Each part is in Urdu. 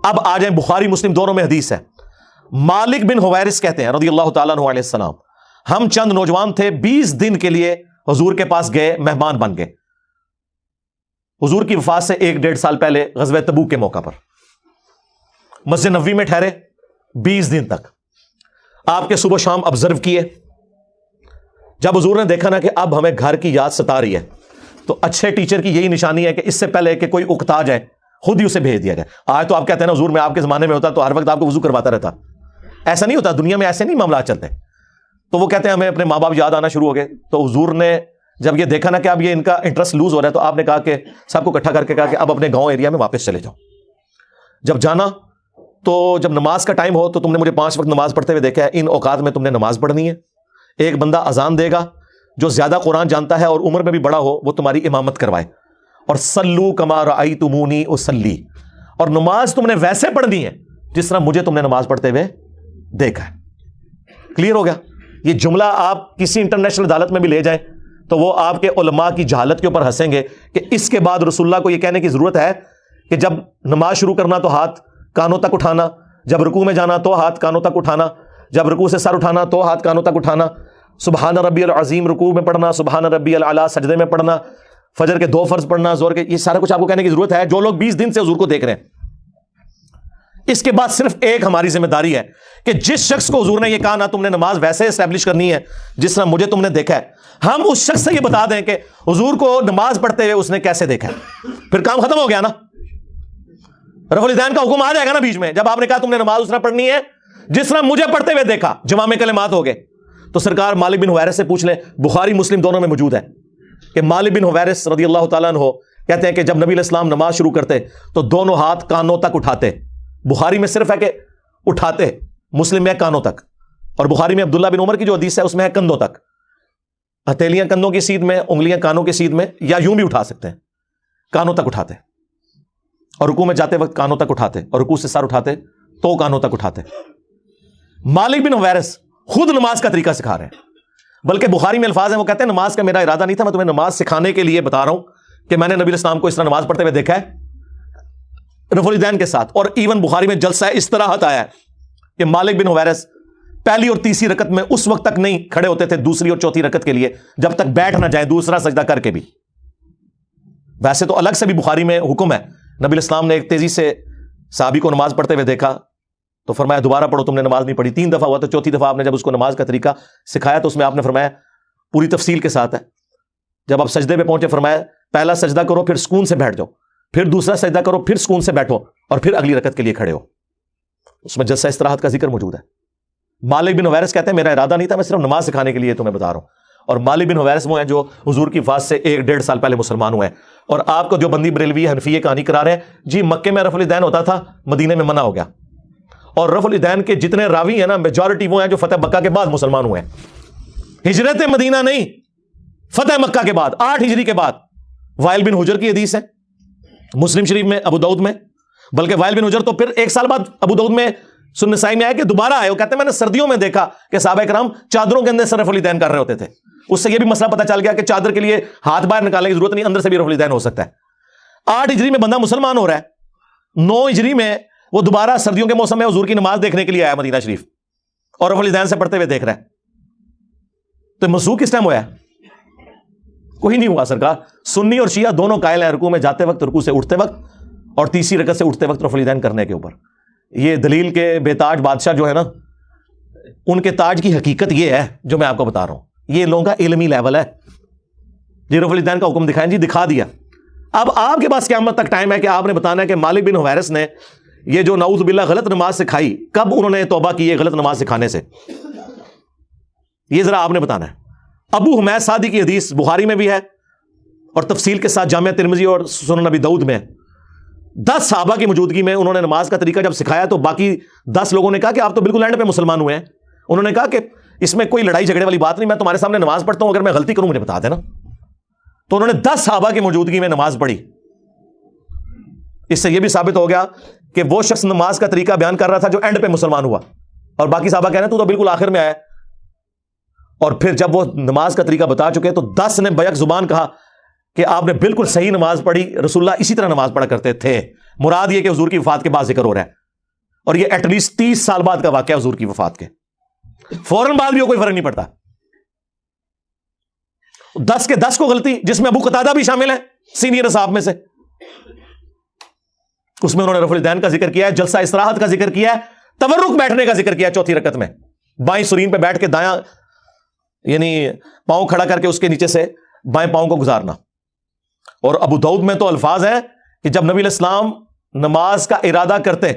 اب آ جائیں بخاری مسلم دونوں میں حدیث ہے. مالک بن حویرث کہتے ہیں رضی اللہ تعالیٰ عنہ علیہ السلام, ہم چند نوجوان تھے, 20 دن کے لیے حضور کے پاس گئے, مہمان بن گئے. حضور کی وفات سے 1-1.5 سال پہلے غزوہ تبوک کے موقع پر مسجد نبوی میں ٹھہرے 20 دن تک. آپ کے صبح شام آبزرو کیے. جب حضور نے دیکھا نا کہ اب ہمیں گھر کی یاد ستا رہی ہے, تو اچھے ٹیچر کی یہی نشانی ہے کہ اس سے پہلے کہ کوئی اکتا جائے خود ہی اسے بھیج دیا جائے. آج تو آپ کہتے ہیں نا حضور میں آپ کے زمانے میں ہوتا تو ہر وقت آپ کو وضو کرواتا رہتا. ایسا نہیں ہوتا, دنیا میں ایسے نہیں معاملات چلتے. تو وہ کہتے ہیں ہمیں اپنے ماں باپ یاد آنا شروع ہو گئے. تو حضور نے جب یہ دیکھا نا کہ اب یہ ان کا انٹرسٹ لوز ہو رہا ہے, تو آپ نے کہا کہ سب کو اکٹھا کر کے کہا کہ اب اپنے گاؤں ایریا میں واپس چلے جاؤ. جب جانا تو جب نماز کا ٹائم ہو تو تم نے مجھے 5 وقت نماز پڑھتے ہوئے دیکھا ہے, ان اوقات میں تم نے نماز پڑھنی ہے. ایک بندہ اذان دے گا جو زیادہ قرآن جانتا ہے اور عمر میں بھی بڑا ہو, وہ تمہاری امامت کروائے. اور صلو کما رأیتمونی اصلی, اور نماز تم نے ویسے پڑھنی ہے جس طرح مجھے تم نے نماز پڑھتے ہوئے دیکھا ہے. کلیئر ہو گیا؟ یہ جملہ آپ کسی انٹرنیشنل عدالت میں بھی لے جائیں تو وہ آپ کے علماء کی جہالت کے اوپر ہنسیں گے کہ اس کے بعد رسول اللہ کو یہ کہنے کی ضرورت ہے کہ جب نماز شروع کرنا تو ہاتھ کانوں تک اٹھانا, جب رکوع میں جانا تو ہاتھ کانوں تک اٹھانا, جب رکوع سے سر اٹھانا تو ہاتھ کانوں تک اٹھانا, سبحان ربی العظیم رکوع میں پڑھنا, سبحان ربی الاعلی سجدے میں پڑھنا, فجر کے 2 فرض پڑھنا, زور کے, یہ سارا کچھ آپ کو کہنے کی ضرورت ہے جو لوگ 20 دن سے حضور کو دیکھ رہے ہیں. اس کے بعد صرف ایک ہماری ذمہ داری ہے کہ جس شخص کو حضور نے یہ کہا نا تم نے نماز ویسے اسٹیبلش کرنی ہے جس طرح مجھے تم نے دیکھا ہے, ہم اس شخص سے یہ بتا دیں کہ حضور کو نماز پڑھتے ہوئے اس نے کیسے دیکھا ہے. پھر کام ختم ہو گیا نا. رفع الیدین کا حکم آ جائے گا نا بیچ میں, جب آپ نے کہا تم نے نماز اس طرح پڑھنی ہے جس طرح مجھے پڑھتے ہوئے دیکھا, جوامع کلمات ہو گئے. تو سرکار مالک بن حویرث سے پوچھ لیں, بخاری مسلم دونوں میں موجود ہے کہ مالک بن حویرث رضی اللہ تعالیٰ عنہ کہتے ہیں کہ جب نبی علیہ السلام نماز شروع کرتے تو دونوں ہاتھ کانوں تک اٹھاتے. بخاری میں صرف ہے کہ اٹھاتے, مسلم میں کانوں تک, اور بخاری میں عبداللہ بن عمر کی جو حدیث ہے اس میں ہے کندھوں تک. ہتھیلیاں کندھوں کی سیدھ میں, انگلیاں کانوں کی سیدھ میں, یا یوں بھی اٹھا سکتے ہیں, کانوں تک اٹھاتے. اور رکوع میں جاتے وقت کانوں تک اٹھاتے, اور رکوع سے سر اٹھاتے تو کانوں تک اٹھاتے. مالک بن حویرث خود نماز کا طریقہ سکھا رہے ہیں, بلکہ بخاری میں الفاظ ہیں وہ کہتے ہیں نماز کا میرا ارادہ نہیں تھا, میں تمہیں نماز سکھانے کے لیے بتا رہا ہوں کہ میں نے نبی علیہ السلام کو اس طرح نماز پڑھتے ہوئے دیکھا ہے رفع الیدین کے ساتھ. اور ایون بخاری میں جلسہ استراحت آیا ہے کہ مالک بن حویرث پہلی اور تیسری رکعت میں اس وقت تک نہیں کھڑے ہوتے تھے دوسری اور چوتھی رکعت کے لیے جب تک بیٹھ نہ جائیں دوسرا سجدہ کر کے بھی. ویسے تو الگ سے بھی بخاری میں حکم ہے, نبی علیہ السلام نے ایک تیزی سے صحابی کو نماز پڑھتے ہوئے دیکھا تو فرمایا دوبارہ پڑھو, تم نے نماز نہیں پڑھی. 3 دفعہ ہوا تو چوتھی دفعہ آپ نے جب اس کو نماز کا طریقہ سکھایا تو اس میں آپ نے فرمایا پوری تفصیل کے ساتھ ہے, جب آپ سجدے پہ پہنچے فرمایا پہلا سجدہ کرو پھر سکون سے بیٹھ جاؤ, پھر دوسرا سجدہ کرو پھر سکون سے بیٹھو, اور پھر اگلی رکعت کے لیے کھڑے ہو. اس میں جلسہ استراحت کا ذکر موجود ہے. مالک بن حویرث کہتے ہیں میرا ارادہ نہیں تھا, میں صرف نماز سکھانے کے لیے تمہیں بتا رہا ہوں. اور مالک بن حویرث وہ ہیں جو حضور کی وفات سے 1-1.5 سال پہلے مسلمان ہوئے ہیں. اور آپ کو جو بندی بریلوی حنفی کہانی کرا رہے ہیں جی مکے میں رفع الیدین ہوتا تھا, مدینے میں منع ہو گیا. اور رفع الیدین کے جتنے راوی ہیں نا میجورٹی وہ ہیں جو فتح مکہ کے بعد مسلمان ہوئے ہیں, ہجرت مدینہ نہیں, فتح مکہ کے بعد 8 ہجری کے بعد. وائل بن حجر کی حدیث ہے مسلم شریف میں, ابو داؤد میں, بلکہ وائل بن حجر تو پھر 1 سال بعد ابو داؤد میں سنن نسائی میں آیا کہ دوبارہ آئے. وہ کہتے ہیں میں نے سردیوں میں دیکھا کہ صحابہ کرام چادروں کے اندر سے رفع الیدین کر رہے ہوتے تھے. اس سے یہ بھی مسئلہ پتہ چل گیا کہ چادر کے لیے ہاتھ باہر نکالنے کی ضرورت نہیں, اندر سے بھی رفع الیدین ہو سکتا ہے. 8 ہجری میں بندہ مسلمان ہو رہا ہے, 9 ہجری میں وہ دوبارہ سردیوں کے موسم میں حضور کی نماز دیکھنے کے لیے آیا مدینہ شریف اور رفع الیدین سے پڑھتے ہوئے دیکھ رہا ہے. تو منسوخ کس ٹائم ہوا ہے؟ کوئی نہیں ہوا سرکار. سنی اور شیعہ دونوں قائل ہیں رکوع میں جاتے وقت, رکوع سے اٹھتے وقت, اور تیسری رکعت سے اٹھتے وقت رفع الیدین کرنے کے اوپر. یہ دلیل کے بے تاج بادشاہ جو ہے نا, ان کے تاج کی حقیقت یہ ہے جو میں آپ کو بتا رہا ہوں. یہ لوگوں کا علمی لیول ہے. جی رفع الیدین کا حکم دکھائیں, جی دکھا دیا. اب آپ کے پاس قیامت تک ٹائم ہے کہ آپ نے بتانا ہے کہ مالک بن حویرث نے یہ جو نعوذ باللہ غلط نماز سکھائی, کب انہوں نے توبہ کی ہے غلط نماز سکھانے سے, یہ ذرا آپ نے بتانا ہے. ابو حمید سعدی کی حدیث بخاری میں بھی ہے اور تفصیل کے ساتھ جامعہ ترمذی اور سنن ابی داؤد میں. 10 صحابہ کی موجودگی میں انہوں نے نماز کا طریقہ جب سکھایا تو باقی 10 لوگوں نے کہا کہ آپ تو بالکل اینڈ پہ مسلمان ہوئے ہیں. انہوں نے کہا کہ اس میں کوئی لڑائی جھگڑے والی بات نہیں, میں تمہارے سامنے نماز پڑھتا ہوں, اگر میں غلطی کروں مجھے بتا دینا. تو انہوں نے 10 صحابہ کی موجودگی میں نماز پڑھی. اس سے یہ بھی ثابت ہو گیا کہ وہ شخص نماز کا طریقہ بیان کر رہا تھا جو اینڈ پہ مسلمان ہوا, اور باقی صحابہ کہہ رہے ہیں تو بالکل آخر میں آیا. اور پھر جب وہ نماز کا طریقہ بتا چکے تو 10 نے بیک زبان کہا کہ آپ نے بالکل صحیح نماز پڑھی, رسول اللہ اسی طرح نماز پڑھا کرتے تھے. مراد یہ کہ حضور کی وفات کے بعد ذکر ہو رہا ہے، اور یہ ایٹ لیسٹ 30 سال بعد کا واقعہ حضور کی وفات کے، فوراً بعد بھی کوئی فرق نہیں پڑتا۔ 10 کے 10 کو غلطی، جس میں ابو قتادہ بھی شامل ہے سینئر اصحاب میں سے، اس میں انہوں نے رفع الیدین کا ذکر کیا ہے، جلسہ استراحت کا ذکر کیا ہے، تورک بیٹھنے کا ذکر کیا ہے چوتھی رکعت میں، بائیں سرین پہ بیٹھ کے دایاں یعنی پاؤں کھڑا کر کے اس کے نیچے سے بائیں پاؤں کو گزارنا۔ اور ابو داؤد میں تو الفاظ ہیں کہ جب نبی علیہ السلام نماز کا ارادہ کرتے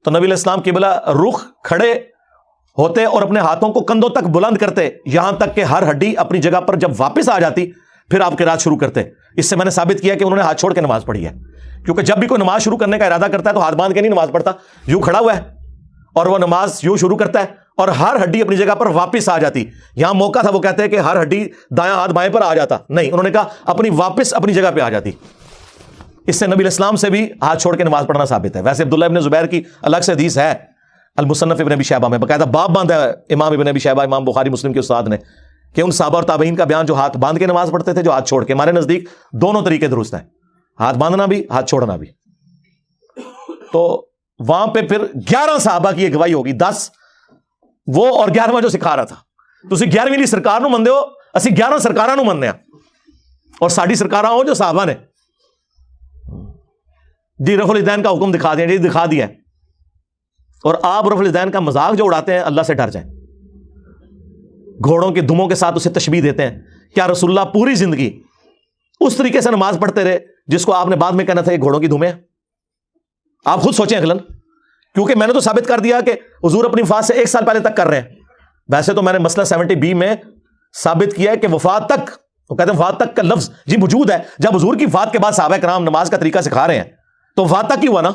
تو نبی علیہ السلام قبلہ رخ کھڑے ہوتے اور اپنے ہاتھوں کو کندھوں تک بلند کرتے، یہاں تک کہ ہر ہڈی اپنی جگہ پر جب واپس آ جاتی پھر آپ قرات شروع کرتے۔ اس سے میں نے ثابت کیا کہ انہوں نے ہاتھ چھوڑ کے نماز پڑھی ہے، کیونکہ جب بھی کوئی نماز شروع کرنے کا ارادہ کرتا ہے تو ہاتھ باندھ کے نہیں نماز پڑھتا، یوں کھڑا ہوا ہے اور وہ نماز یوں شروع کرتا ہے اور ہر ہڈی اپنی جگہ پر واپس آ جاتی۔ یہاں موقع تھا وہ کہتے ہیں کہ ہر ہڈی دایاں ہاتھ بائیں پر آ جاتا، نہیں، انہوں نے کہا اپنی واپس اپنی جگہ پہ آ جاتی۔ اس سے نبی علیہ السلام سے بھی ہاتھ چھوڑ کے نماز پڑھنا ثابت ہے۔ ویسے عبداللہ ابن زبیر کی الگ سے حدیث ہے المصنف ابن ابی شیبہ میں، باقاعدہ باب باندھا ہے امام ابن ابی شیبہ، امام بخاری مسلم کے استاد نے، کہ ان صحابہ اور تابعین کا بیان جو ہاتھ باندھ کے نماز پڑھتے تھے، جو ہاتھ چھوڑ کے۔ ہمارے نزدیک دونوں طریقے درست ہیں، ہاتھ باندھنا بھی ہاتھ چھوڑنا بھی۔ تو وہاں پہ پھر 11 صحابہ کی گواہی ہوگی، 10 وہ اور 11واں جو سکھا رہا تھا۔ تسی 11ویں سرکار نو مندے ہو، اسی 11 سرکاراں نو مننے ہاں، اور ساڈی سرکاراں ہو جو صحابہ نے جی رفع الیدین کا حکم دکھا دیا، جی دکھا دیا ہے، اور آپ رفع الیدین کا مذاق جو اڑاتے ہیں، اللہ سے ڈر جائیں۔ گھوڑوں کے دموں کے ساتھ اسے تشبیہ دیتے ہیں۔ کیا رسول اللہ پوری زندگی اس طریقے سے نماز پڑھتے رہے جس کو آپ نے بعد میں کہنا تھا یہ گھوڑوں کی دمیں ہیں؟ آپ خود سوچیں اگلن، کیونکہ میں نے تو ثابت کر دیا کہ حضور اپنی وفات سے 1 سال پہلے تک کر رہے ہیں۔ ویسے تو میں نے مسئلہ 70B میں ثابت کیا ہے کہ وفات تک، وہ کہتے ہیں وفات تک کا لفظ جی موجود ہے، جب حضور کی وفات کے بعد صحابہ کرام نماز کا طریقہ سکھا رہے ہیں تو وفات تک ہی ہوا نا۔